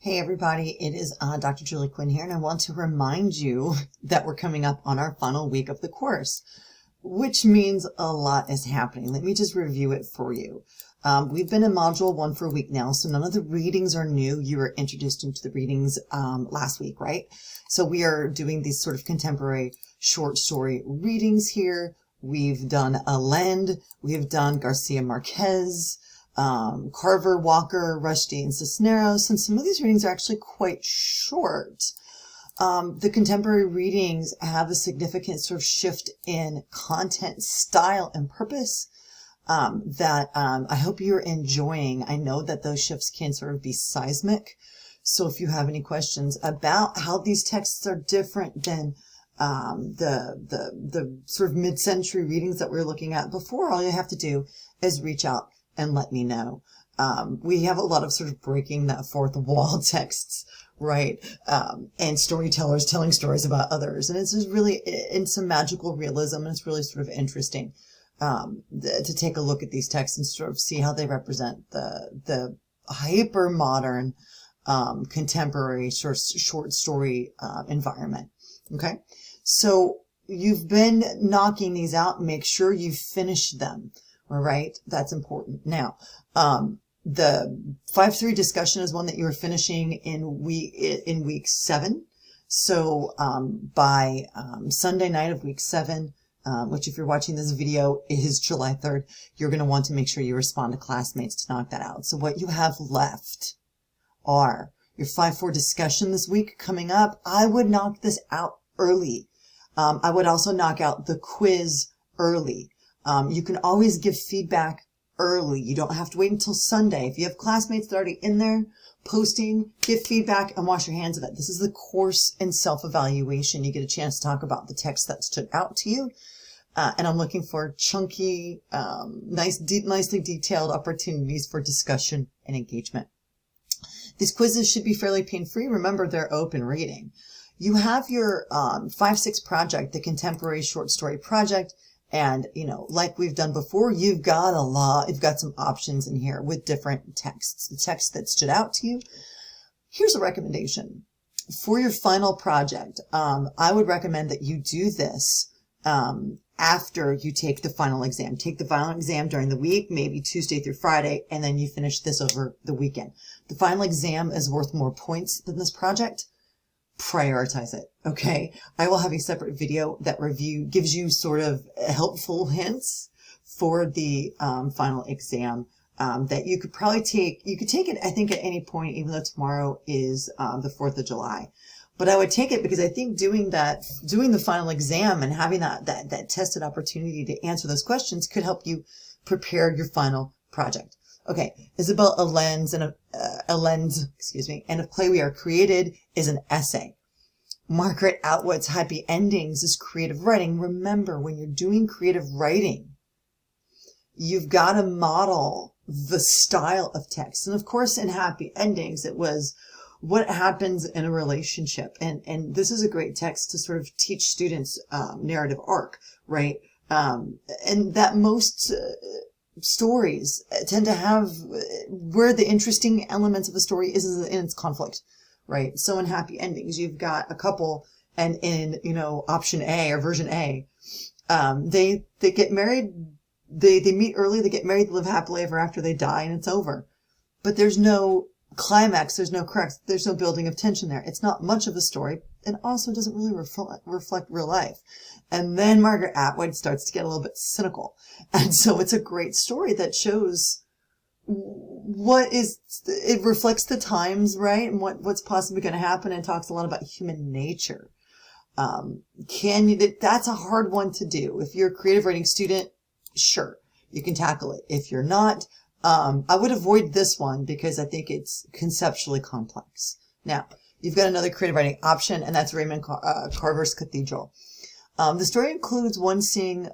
Hey everybody, it is Dr. Julie Quinn here, and I want to remind you that we're coming up on our final week of the course, which means a lot is happening. Let me just review it for you. We've been in Module 1 for a week now, so none of the readings are new. You were introduced into the readings last week, right? So we are doing these sort of contemporary short story readings here. We've done Allende, we've done Garcia Marquez, Carver, Walker, Rushdie, and Cisneros, and some of these readings are actually quite short. The contemporary readings have a significant sort of shift in content, style, and purpose that I hope you're enjoying. I know that those shifts can sort of be seismic, so if you have any questions about how these texts are different than the sort of mid-century readings that we were looking at before, all you have to do is reach out and let me know. We have a lot of sort of breaking that fourth wall texts, right? And storytellers telling stories about others. And it's just really in some magical realism. And it's really sort of interesting to take a look at these texts and sort of see how they represent the hyper modern contemporary sort of short story environment. Okay. So you've been knocking these out. Make sure you finish them. All right. That's important. Now, the 5-3 discussion is one that you were finishing in week 7. So, by, Sunday night of week 7, which if you're watching this video is July 3rd, you're going to want to make sure you respond to classmates to knock that out. So what you have left are your 5-4 discussion this week coming up. I would knock this out early. I would also knock out the quiz early. You can always give feedback early. You don't have to wait until Sunday. If you have classmates that are already in there posting, give feedback and wash your hands of it. This is the course and self-evaluation. You get a chance to talk about the text that stood out to you. And I'm looking for chunky, nicely detailed opportunities for discussion and engagement. These quizzes should be fairly pain-free. Remember, they're open reading. You have your 5-6 project, the contemporary short story project. And, you know, like we've done before, you've got some options in here with different texts, the text that stood out to you. Here's a recommendation for your final project. I would recommend that you do this, after you take the final exam. Take the final exam during the week, maybe Tuesday through Friday, and then you finish this over the weekend. The final exam is worth more points than this project. Prioritize it. Okay. I will have a separate video that gives you sort of helpful hints for the final exam that you could probably take. You could take it, I think, at any point, even though tomorrow is the 4th of July. But I would take it because I think doing the final exam and having that tested opportunity to answer those questions could help you prepare your final project. Okay, Isabel Allende's and If Play We Are Created is an essay. Margaret Atwood's Happy Endings is creative writing. Remember, when you're doing creative writing, you've got to model the style of text. And of course, in Happy Endings, it was what happens in a relationship. And this is a great text to sort of teach students narrative arc, right? And that most stories tend to have where the interesting elements of a story is in its conflict, right? So in Happy Endings, you've got a couple, and in, option A or version A, they get married, they meet early, they get married, they live happily ever after, they die, and it's over. But there's no climax, there's no crux, there's no building of tension there. It's not much of a story, and also doesn't really reflect real life. And then Margaret Atwood starts to get a little bit cynical. And so it's a great story that shows it reflects the times, right? And what's possibly going to happen, and talks a lot about human nature. That's a hard one to do. If you're a creative writing student, sure, you can tackle it. If you're not, I would avoid this one because I think it's conceptually complex. Now, you've got another creative writing option, and that's Raymond Carver's Cathedral. The story includes one seeing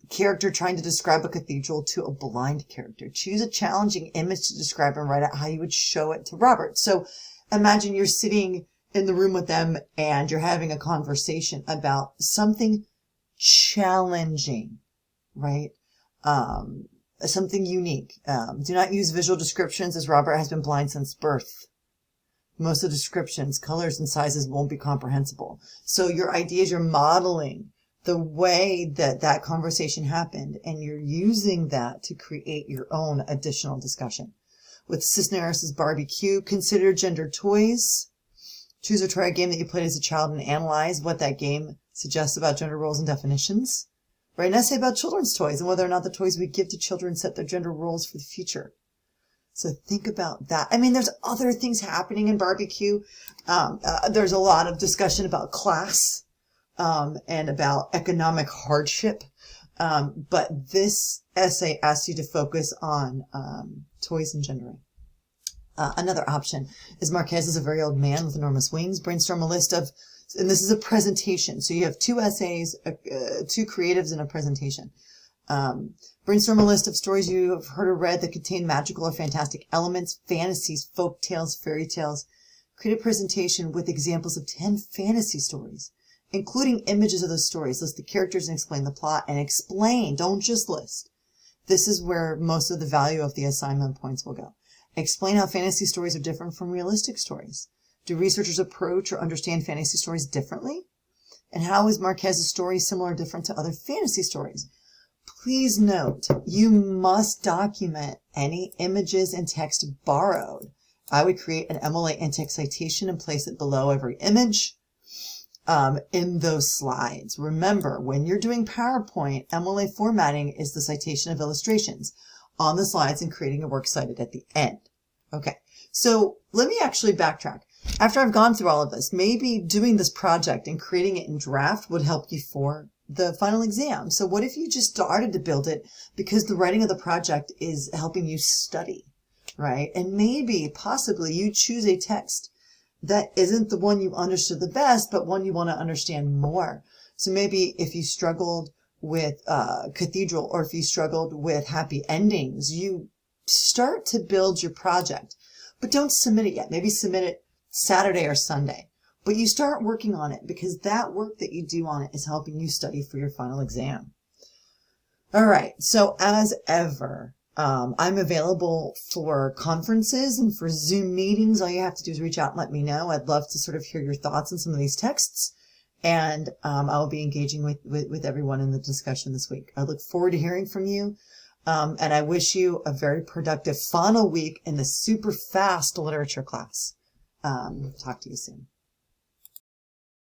character trying to describe a cathedral to a blind character. Choose a challenging image to describe and write out how you would show it to Robert. So imagine you're sitting in the room with them and you're having a conversation about something challenging, right? Something unique. Do not use visual descriptions, as Robert has been blind since birth. Most of the descriptions, colors, and sizes won't be comprehensible. So your ideas, you're modeling the way that that conversation happened, and you're using that to create your own additional discussion. With Cisneros' barbecue, consider gender toys. Choose or try a game that you played as a child and analyze what that game suggests about gender roles and definitions. Write an essay about children's toys and whether or not the toys we give to children set their gender roles for the future. So think about that. I mean, there's other things happening in barbecue. There's a lot of discussion about class and about economic hardship. But this essay asks you to focus on toys and gendering. Another option is Marquez is a very old man with enormous wings. Brainstorm a list of, and this is a presentation. So you have 2 essays, 2 creatives, and a presentation. Brainstorm a list of stories you have heard or read that contain magical or fantastic elements, fantasies, folk tales, fairy tales. Create a presentation with examples of 10 fantasy stories, including images of those stories. List the characters and explain the plot. And explain, don't just list. This is where most of the value of the assignment points will go. Explain how fantasy stories are different from realistic stories. Do researchers approach or understand fantasy stories differently? And how is Marquez's story similar or different to other fantasy stories? Please note, you must document any images and text borrowed. I would create an MLA in-text citation and place it below every image in those slides. Remember, when you're doing PowerPoint, MLA formatting is the citation of illustrations on the slides and creating a works cited at the end. Okay, so let me actually backtrack. After I've gone through all of this, maybe doing this project and creating it in draft would help you for the final exam. So what if you just started to build it because the writing of the project is helping you study, right? And maybe, possibly, you choose a text that isn't the one you understood the best, but one you want to understand more. So maybe if you struggled with Cathedral, or if you struggled with Happy Endings, you start to build your project, but don't submit it yet. Maybe submit it Saturday or Sunday. But you start working on it because that work that you do on it is helping you study for your final exam. All right. So as ever, I'm available for conferences and for Zoom meetings. All you have to do is reach out and let me know. I'd love to sort of hear your thoughts on some of these texts. And I'll be engaging with everyone in the discussion this week. I look forward to hearing from you. And I wish you a very productive final week in the super fast literature class. Talk to you soon.